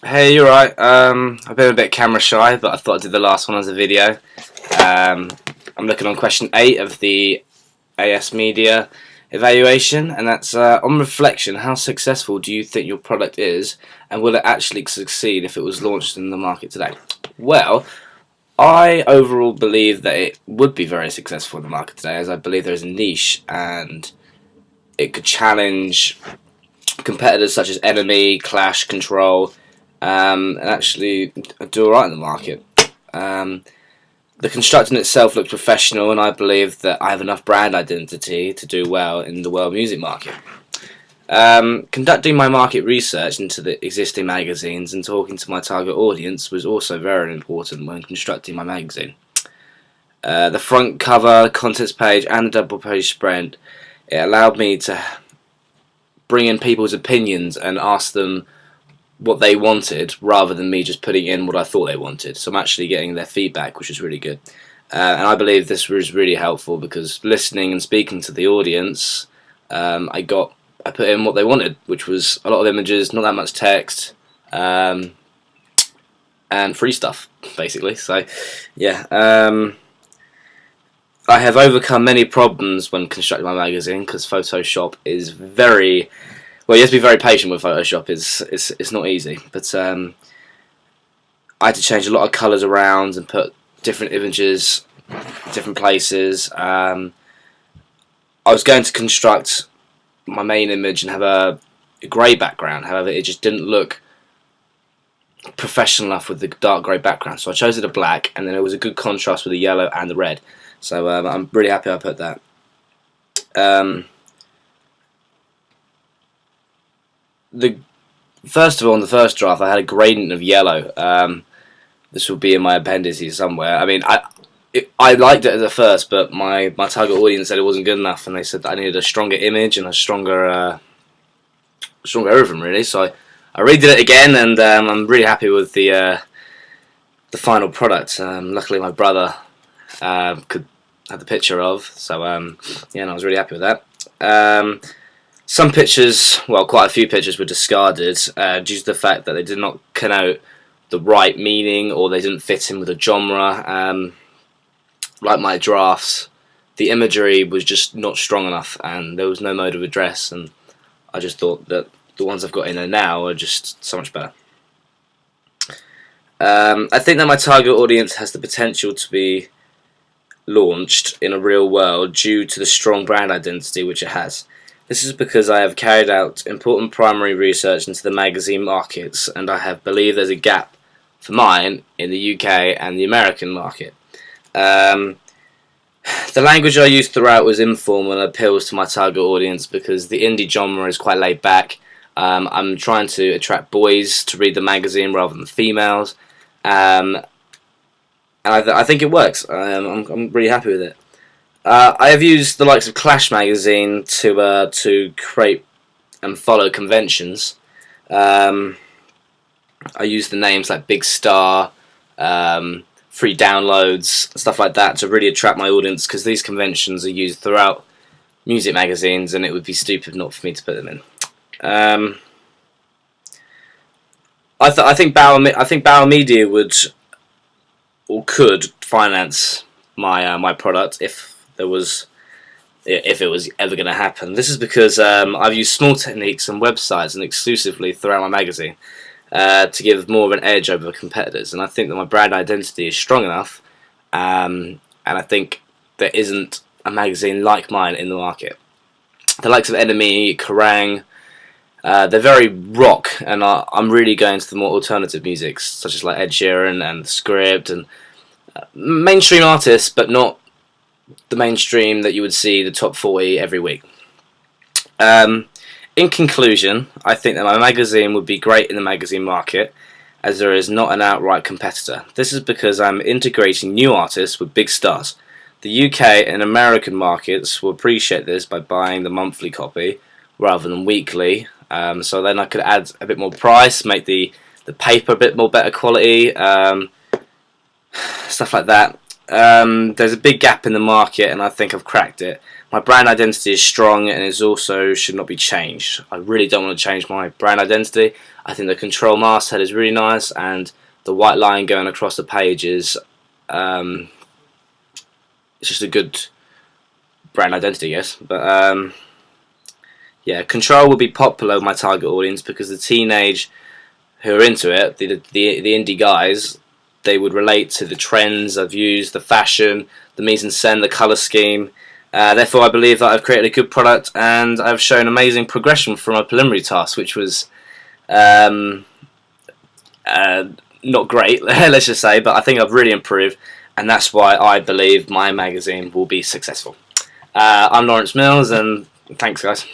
Hey, you're right. I've been a bit camera shy, but I thought I'd do the last one as a video. Um, I'm looking on question 8 of the AS Media evaluation, and that's on reflection, how successful do you think your product is, and will it actually succeed if it was launched in the market today? Well, I overall believe that it would be very successful in the market today, as I believe there is a niche and it could challenge competitors such as Enemy, Clash, Control, and actually do alright in the market. Um, the construction itself looks professional, and I believe that I have enough brand identity to do well in the world music market. Conducting my market research into the existing magazines and talking to my target audience was also very important when constructing my magazine. The front cover, contents page, and the double page spread, it allowed me to bring in people's opinions and ask them what they wanted rather than me just putting in what I thought they wanted. So I'm actually getting their feedback, which is really good. And I believe this was really helpful because listening and speaking to the audience, I put in what they wanted, which was a lot of images, not that much text, and free stuff, basically. So, yeah. I have overcome many problems when constructing my magazine because Photoshop is very well. You have to be very patient with Photoshop. It's not easy, but I had to change a lot of colours around and put different images, different places. I was going to construct my main image and have a grey background. However, it just didn't look professional enough with the dark grey background, so I chose it a black, and then it was a good contrast with the yellow and the red. So I'm really happy I put that. The First of all, in the first draft, I had a gradient of yellow. This will be in my appendices somewhere. I mean, I liked it at the first, but my target audience said it wasn't good enough, and they said that I needed a stronger image and a stronger everything really. So I redid it again, and I'm really happy with the final product. Luckily, my brother could have the picture of, so yeah, and I was really happy with that. Some pictures, well, quite a few pictures were discarded due to the fact that they did not connote the right meaning, or they didn't fit in with a genre. Like my drafts, the imagery was just not strong enough, and there was no mode of address, and I just thought that the ones I've got in there now are just so much better. I think that my target audience has the potential to be launched in a real world due to the strong brand identity which it has. This is because I have carried out important primary research into the magazine markets, and I have believed there's a gap for mine in the UK and the American market. The language I used throughout was informal and appeals to my target audience because the indie genre is quite laid back. I'm trying to attract boys to read the magazine rather than females, and I think it works. I'm really happy with it. I have used the likes of Clash magazine to create and follow conventions. I use the names like Big Star, free downloads, stuff like that to really attract my audience, because these conventions are used throughout music magazines, and it would be stupid not for me to put them in. I think Bauer Media would or could finance my product if it was ever going to happen. This is because I've used small techniques and websites and exclusively throughout my magazine to give more of an edge over competitors, and I think that my brand identity is strong enough, and I think there isn't a magazine like mine in the market. The likes of Enemy, Kerrang, they're very rock, and I'm really going to the more alternative music, such as like Ed Sheeran and Script, and mainstream artists, but not the mainstream that you would see the top 40 every week. In conclusion, I think that my magazine would be great in the magazine market, as there is not an outright competitor. This is because I'm integrating new artists with big stars. The UK and American markets will appreciate this by buying the monthly copy rather than weekly, so then I could add a bit more price, make the paper a bit more better quality, stuff like that. There's a big gap in the market, and I think I've cracked it My brand identity is strong and is also should not be changed. I really don't want to change my brand identity. I think the control masthead is really nice, and the white line going across the page is it's just a good brand identity, I guess. But yeah, control would be popular with my target audience because the teenage who are into it, the indie guys, they would relate to the trends I've used, the fashion, the mise en scène, the colour scheme. Therefore, I believe that I've created a good product, and I've shown amazing progression from a preliminary task, which was not great, let's just say, but I think I've really improved, and that's why I believe my magazine will be successful. I'm Lawrence Mills, and thanks, guys.